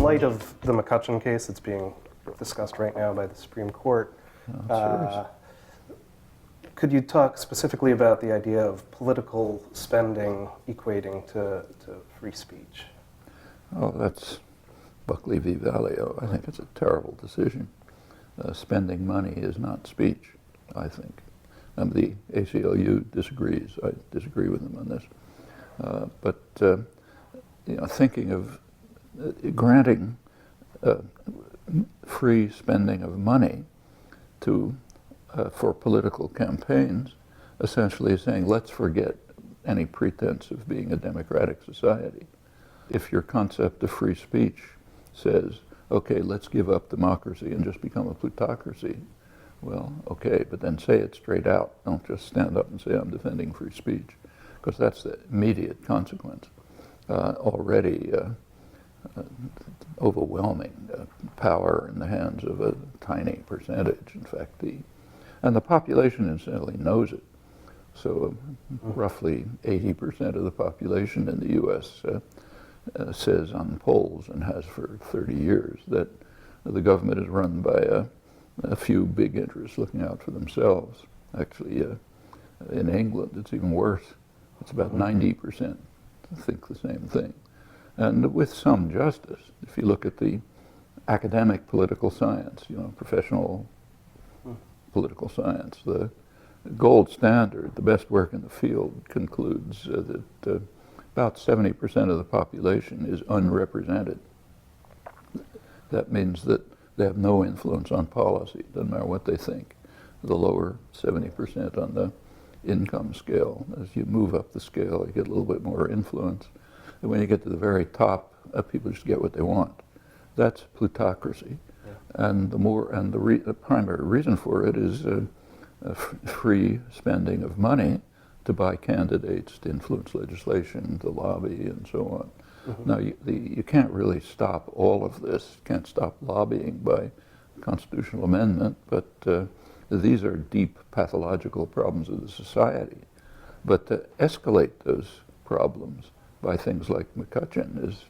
light of the McCutcheon case that's being discussed right now by the Supreme Court, could you talk specifically about the idea of political spending equating to free speech? Oh, that's Buckley v. Valeo. I think it's a terrible decision. Spending money is not speech, I think. And the ACLU disagrees. I disagree with them on this. But thinking of granting free spending of money for political campaigns, essentially saying, let's forget any pretense of being a democratic society. If your concept of free speech says, okay, let's give up democracy and just become a plutocracy, well, okay, but then say it straight out. Don't just stand up and say, I'm defending free speech, because that's the immediate consequence. Already overwhelming power in the hands of a tiny percentage. In fact, and the population incidentally knows it. So roughly 80% of the population in the U.S. Says on polls, and has for 30 years, that the government is run by a few big interests looking out for themselves. Actually, in England, it's even worse. It's about 90% think the same thing. And with some justice, if you look at the academic political science, professional political science, the gold standard, the best work in the field, concludes that about 70% of the population is unrepresented. That means that they have no influence on policy, doesn't matter what they think. The lower 70% on the income scale. As you move up the scale, you get a little bit more influence. And when you get to the very top, people just get what they want. That's plutocracy. Yeah. And the primary reason for it is free spending of money to buy candidates, to influence legislation, to lobby, and so on. Mm-hmm. Now, you can't really stop all of this. You can't stop lobbying by constitutional amendment, but these are deep pathological problems of the society. But to escalate those problems by things like McCutcheon is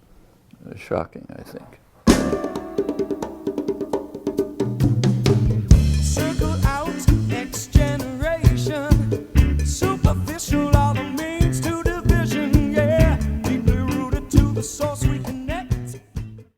shocking, I think.